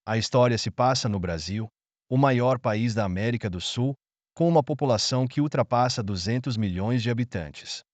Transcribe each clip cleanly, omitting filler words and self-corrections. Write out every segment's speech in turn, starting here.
A história se passa no Brasil, o maior país da América do Sul, com uma população que ultrapassa 200 milhões de habitantes.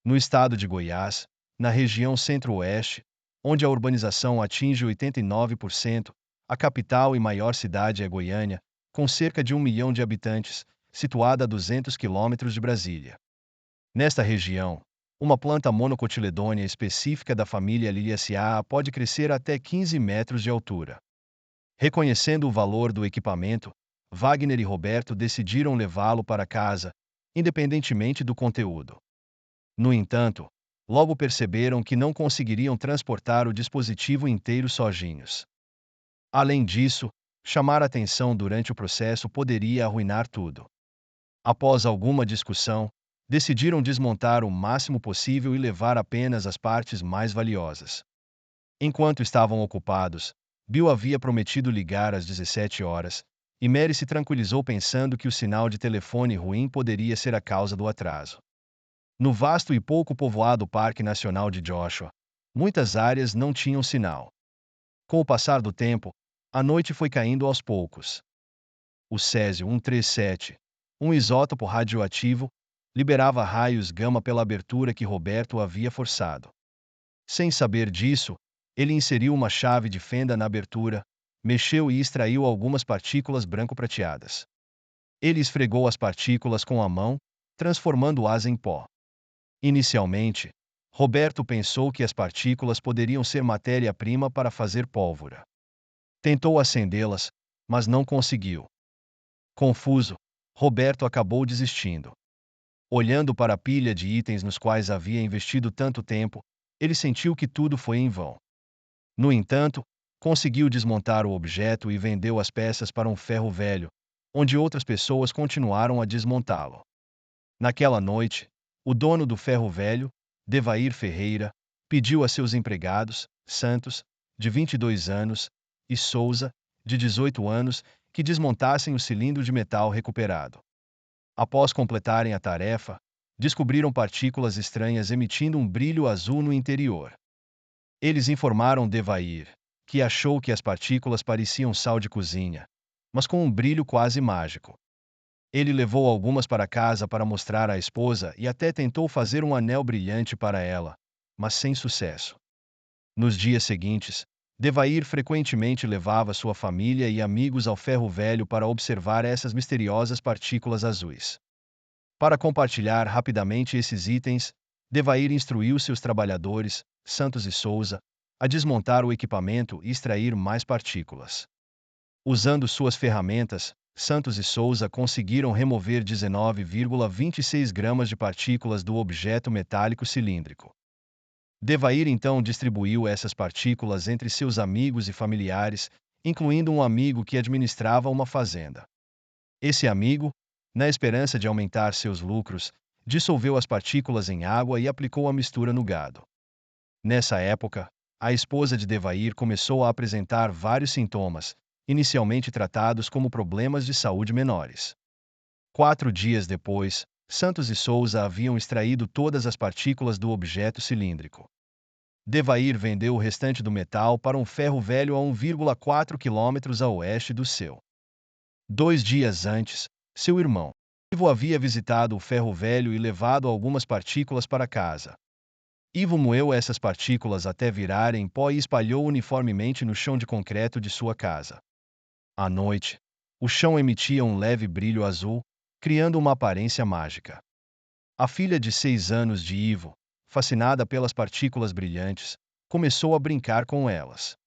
No estado de Goiás, na região centro-oeste, onde a urbanização atinge 89%, a capital e maior cidade é Goiânia, com cerca de 1 milhão de habitantes, situada a 200 quilômetros de Brasília. Nesta região, uma planta monocotiledônea específica da família Liliaceae pode crescer até 15 metros de altura. Reconhecendo o valor do equipamento, Wagner e Roberto decidiram levá-lo para casa, independentemente do conteúdo. No entanto, logo perceberam que não conseguiriam transportar o dispositivo inteiro sozinhos. Além disso, chamar atenção durante o processo poderia arruinar tudo. Após alguma discussão, decidiram desmontar o máximo possível e levar apenas as partes mais valiosas. Enquanto estavam ocupados, Bill havia prometido ligar às 17 horas, e Mary se tranquilizou pensando que o sinal de telefone ruim poderia ser a causa do atraso. No vasto e pouco povoado Parque Nacional de Joshua, muitas áreas não tinham sinal. Com o passar do tempo, a noite foi caindo aos poucos. O Césio-137, um isótopo radioativo, liberava raios gama pela abertura que Roberto havia forçado. Sem saber disso, ele inseriu uma chave de fenda na abertura, mexeu e extraiu algumas partículas branco-prateadas. Ele esfregou as partículas com a mão, transformando-as em pó. Inicialmente, Roberto pensou que as partículas poderiam ser matéria-prima para fazer pólvora. Tentou acendê-las, mas não conseguiu. Confuso, Roberto acabou desistindo. Olhando para a pilha de itens nos quais havia investido tanto tempo, ele sentiu que tudo foi em vão. No entanto, conseguiu desmontar o objeto e vendeu as peças para um ferro velho, onde outras pessoas continuaram a desmontá-lo. Naquela noite, o dono do ferro velho, Devair Ferreira, pediu a seus empregados, Santos, de 22 anos, e Souza, de 18 anos, que desmontassem o cilindro de metal recuperado. Após completarem a tarefa, descobriram partículas estranhas emitindo um brilho azul no interior. Eles informaram Devair, que achou que as partículas pareciam sal de cozinha, mas com um brilho quase mágico. Ele levou algumas para casa para mostrar à esposa e até tentou fazer um anel brilhante para ela, mas sem sucesso. Nos dias seguintes, Devair frequentemente levava sua família e amigos ao ferro velho para observar essas misteriosas partículas azuis. Para compartilhar rapidamente esses itens, Devair instruiu seus trabalhadores, Santos e Souza, a desmontar o equipamento e extrair mais partículas. Usando suas ferramentas, Santos e Souza conseguiram remover 19,26 gramas de partículas do objeto metálico cilíndrico. Devair então distribuiu essas partículas entre seus amigos e familiares, incluindo um amigo que administrava uma fazenda. Esse amigo, na esperança de aumentar seus lucros, dissolveu as partículas em água e aplicou a mistura no gado. Nessa época, a esposa de Devair começou a apresentar vários sintomas, inicialmente tratados como problemas de saúde menores. 4 dias depois, Santos e Souza haviam extraído todas as partículas do objeto cilíndrico. Devair vendeu o restante do metal para um ferro velho a 1,4 quilômetros a oeste do seu. 2 dias antes, seu irmão, Ivo, havia visitado o ferro velho e levado algumas partículas para casa. Ivo moeu essas partículas até virarem pó e espalhou uniformemente no chão de concreto de sua casa. À noite, o chão emitia um leve brilho azul, criando uma aparência mágica. A filha de 6 anos de Ivo, fascinada pelas partículas brilhantes, começou a brincar com elas.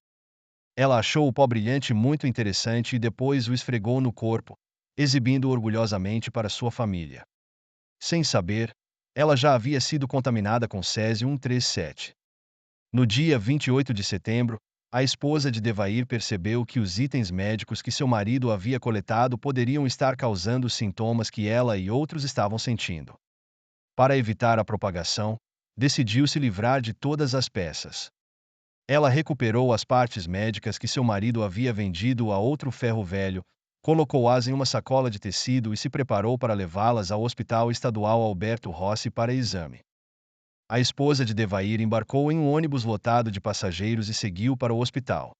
Ela achou o pó brilhante muito interessante e depois o esfregou no corpo, exibindo orgulhosamente para sua família. Sem saber, ela já havia sido contaminada com Césio-137. No dia 28 de setembro, a esposa de Devair percebeu que os itens médicos que seu marido havia coletado poderiam estar causando os sintomas que ela e outros estavam sentindo. Para evitar a propagação, decidiu se livrar de todas as peças. Ela recuperou as partes médicas que seu marido havia vendido a outro ferro velho, colocou-as em uma sacola de tecido e se preparou para levá-las ao Hospital Estadual Alberto Rossi para exame. A esposa de Devair embarcou em um ônibus lotado de passageiros e seguiu para o hospital.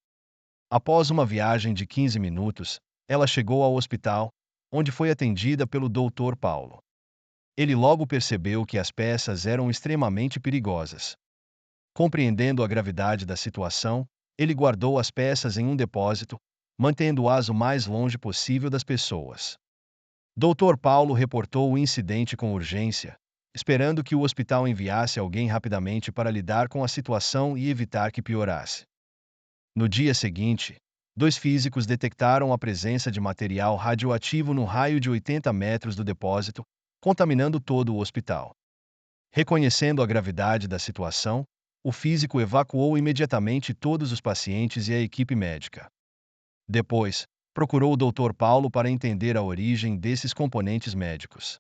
Após uma viagem de 15 minutos, ela chegou ao hospital, onde foi atendida pelo Dr. Paulo. Ele logo percebeu que as peças eram extremamente perigosas. Compreendendo a gravidade da situação, ele guardou as peças em um depósito, mantendo-as o mais longe possível das pessoas. Dr. Paulo reportou o incidente com urgência, esperando que o hospital enviasse alguém rapidamente para lidar com a situação e evitar que piorasse. No dia seguinte, dois físicos detectaram a presença de material radioativo no raio de 80 metros do depósito, contaminando todo o hospital. Reconhecendo a gravidade da situação, o físico evacuou imediatamente todos os pacientes e a equipe médica. Depois, procurou o Dr. Paulo para entender a origem desses componentes médicos.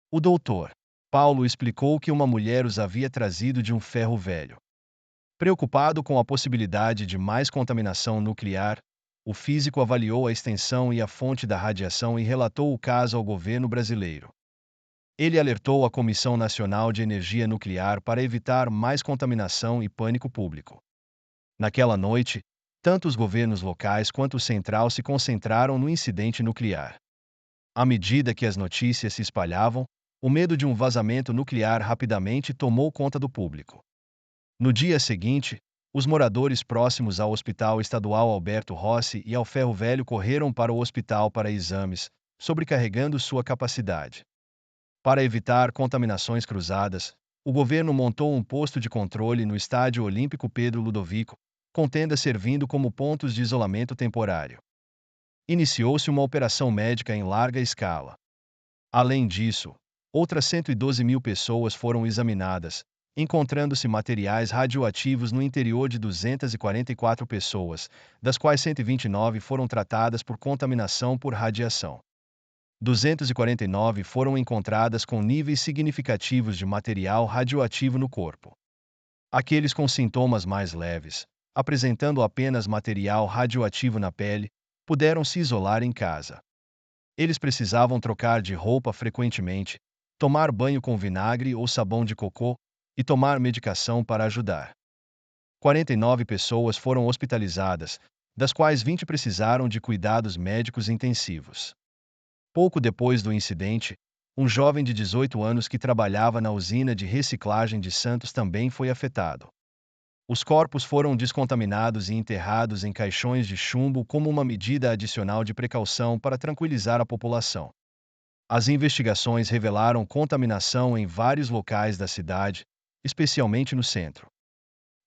O Dr. Paulo explicou que uma mulher os havia trazido de um ferro velho. Preocupado com a possibilidade de mais contaminação nuclear, o físico avaliou a extensão e a fonte da radiação e relatou o caso ao governo brasileiro. Ele alertou a Comissão Nacional de Energia Nuclear para evitar mais contaminação e pânico público. Naquela noite, tanto os governos locais quanto o central se concentraram no incidente nuclear. À medida que as notícias se espalhavam, o medo de um vazamento nuclear rapidamente tomou conta do público. No dia seguinte, os moradores próximos ao Hospital Estadual Alberto Rossi e ao Ferro Velho correram para o hospital para exames, sobrecarregando sua capacidade. Para evitar contaminações cruzadas, o governo montou um posto de controle no Estádio Olímpico Pedro Ludovico, com tendas servindo como pontos de isolamento temporário. Iniciou-se uma operação médica em larga escala. Além disso, outras 112 mil pessoas foram examinadas, encontrando-se materiais radioativos no interior de 244 pessoas, das quais 129 foram tratadas por contaminação por radiação. 249 foram encontradas com níveis significativos de material radioativo no corpo. Aqueles com sintomas mais leves, apresentando apenas material radioativo na pele, puderam se isolar em casa. Eles precisavam trocar de roupa frequentemente, tomar banho com vinagre ou sabão de cocô e tomar medicação para ajudar. 49 pessoas foram hospitalizadas, das quais 20 precisaram de cuidados médicos intensivos. Pouco depois do incidente, um jovem de 18 anos que trabalhava na usina de reciclagem de Santos também foi afetado. Os corpos foram descontaminados e enterrados em caixões de chumbo como uma medida adicional de precaução para tranquilizar a população. As investigações revelaram contaminação em vários locais da cidade, especialmente no centro.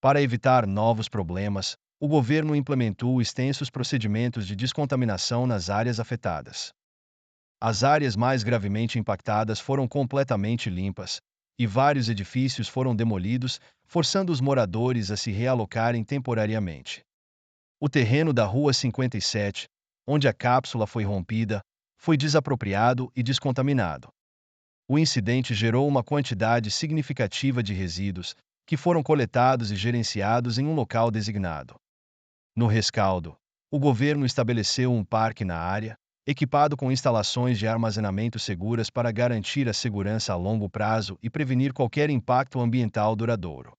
Para evitar novos problemas, o governo implementou extensos procedimentos de descontaminação nas áreas afetadas. As áreas mais gravemente impactadas foram completamente limpas, e vários edifícios foram demolidos, forçando os moradores a se realocarem temporariamente. O terreno da Rua 57, onde a cápsula foi rompida, foi desapropriado e descontaminado. O incidente gerou uma quantidade significativa de resíduos, que foram coletados e gerenciados em um local designado. No rescaldo, o governo estabeleceu um parque na área, equipado com instalações de armazenamento seguras para garantir a segurança a longo prazo e prevenir qualquer impacto ambiental duradouro.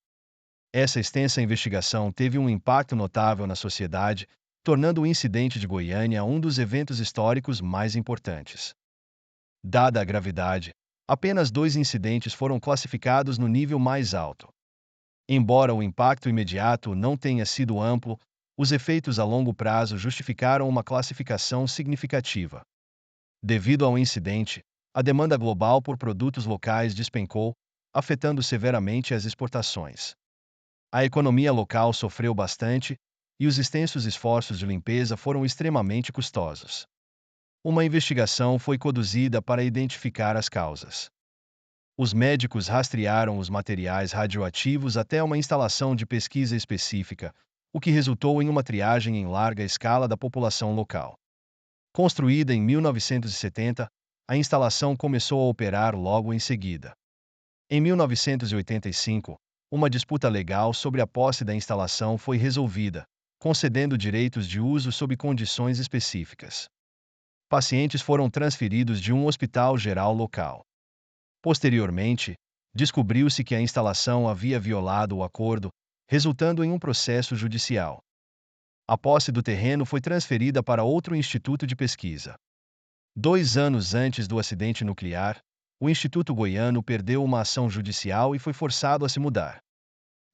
Essa extensa investigação teve um impacto notável na sociedade, tornando o incidente de Goiânia um dos eventos históricos mais importantes. Dada a gravidade, apenas 2 incidentes foram classificados no nível mais alto. Embora o impacto imediato não tenha sido amplo, os efeitos a longo prazo justificaram uma classificação significativa. Devido ao incidente, a demanda global por produtos locais despencou, afetando severamente as exportações. A economia local sofreu bastante, e os extensos esforços de limpeza foram extremamente custosos. Uma investigação foi conduzida para identificar as causas. Os médicos rastrearam os materiais radioativos até uma instalação de pesquisa específica, o que resultou em uma triagem em larga escala da população local. Construída em 1970, a instalação começou a operar logo em seguida. Em 1985, uma disputa legal sobre a posse da instalação foi resolvida, concedendo direitos de uso sob condições específicas. Pacientes foram transferidos de um hospital geral local. Posteriormente, descobriu-se que a instalação havia violado o acordo, resultando em um processo judicial. A posse do terreno foi transferida para outro instituto de pesquisa. 2 anos antes do acidente nuclear, o Instituto Goiano perdeu uma ação judicial e foi forçado a se mudar.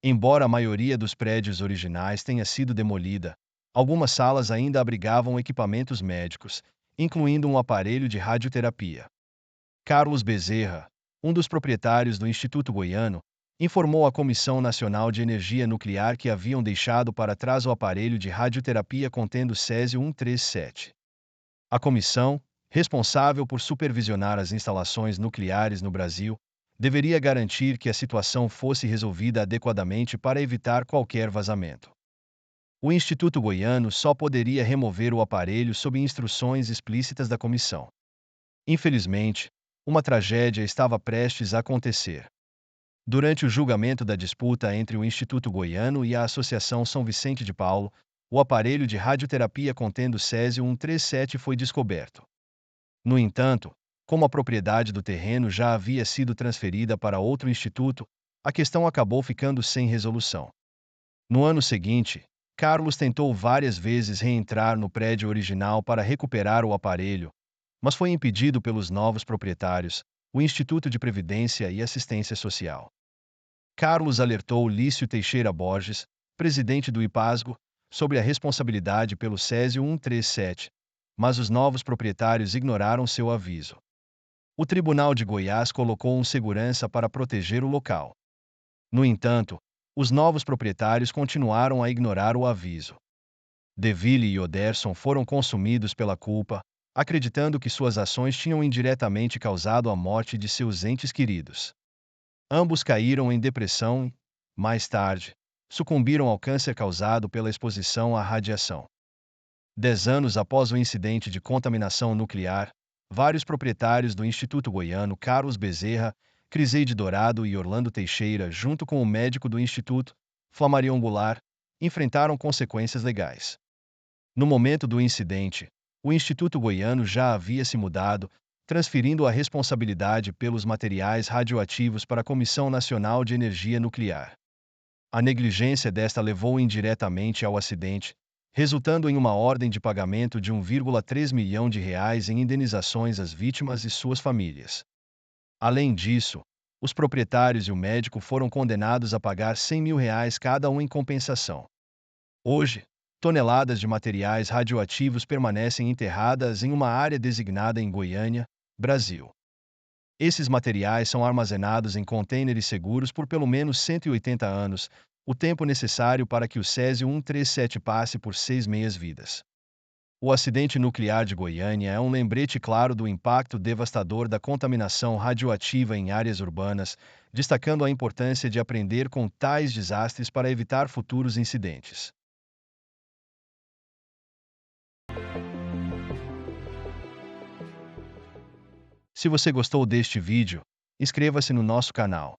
Embora a maioria dos prédios originais tenha sido demolida, algumas salas ainda abrigavam equipamentos médicos, incluindo um aparelho de radioterapia. Carlos Bezerra, um dos proprietários do Instituto Goiano, informou à Comissão Nacional de Energia Nuclear que haviam deixado para trás o aparelho de radioterapia contendo césio-137. A comissão, responsável por supervisionar as instalações nucleares no Brasil, deveria garantir que a situação fosse resolvida adequadamente para evitar qualquer vazamento. O Instituto Goiano só poderia remover o aparelho sob instruções explícitas da comissão. Infelizmente, uma tragédia estava prestes a acontecer. Durante o julgamento da disputa entre o Instituto Goiano e a Associação São Vicente de Paulo, o aparelho de radioterapia contendo césio-137 foi descoberto. No entanto, como a propriedade do terreno já havia sido transferida para outro instituto, a questão acabou ficando sem resolução. No ano seguinte, Carlos tentou várias vezes reentrar no prédio original para recuperar o aparelho, mas foi impedido pelos novos proprietários, o Instituto de Previdência e Assistência Social. Carlos alertou Lício Teixeira Borges, presidente do IPASGO, sobre a responsabilidade pelo césio-137, mas os novos proprietários ignoraram seu aviso. O Tribunal de Goiás colocou um segurança para proteger o local. No entanto, os novos proprietários continuaram a ignorar o aviso. Deville e Oderson foram consumidos pela culpa, acreditando que suas ações tinham indiretamente causado a morte de seus entes queridos. Ambos caíram em depressão e, mais tarde, sucumbiram ao câncer causado pela exposição à radiação. 10 anos após o incidente de contaminação nuclear, vários proprietários do Instituto Goiano, Carlos Bezerra, Criseide Dourado e Orlando Teixeira, junto com o médico do Instituto, Flamarion Goulart, enfrentaram consequências legais. No momento do incidente, o Instituto Goiano já havia se mudado, transferindo a responsabilidade pelos materiais radioativos para a Comissão Nacional de Energia Nuclear. A negligência desta levou indiretamente ao acidente, resultando em uma ordem de pagamento de R$ 1,3 milhão em indenizações às vítimas e suas famílias. Além disso, os proprietários e o médico foram condenados a pagar R$ 100 mil cada um em compensação. Hoje, toneladas de materiais radioativos permanecem enterradas em uma área designada em Goiânia, Brasil. Esses materiais são armazenados em contêineres seguros por pelo menos 180 anos, o tempo necessário para que o césio-137 passe por 6 meias-vidas. O acidente nuclear de Goiânia é um lembrete claro do impacto devastador da contaminação radioativa em áreas urbanas, destacando a importância de aprender com tais desastres para evitar futuros incidentes. Se você gostou deste vídeo, inscreva-se no nosso canal.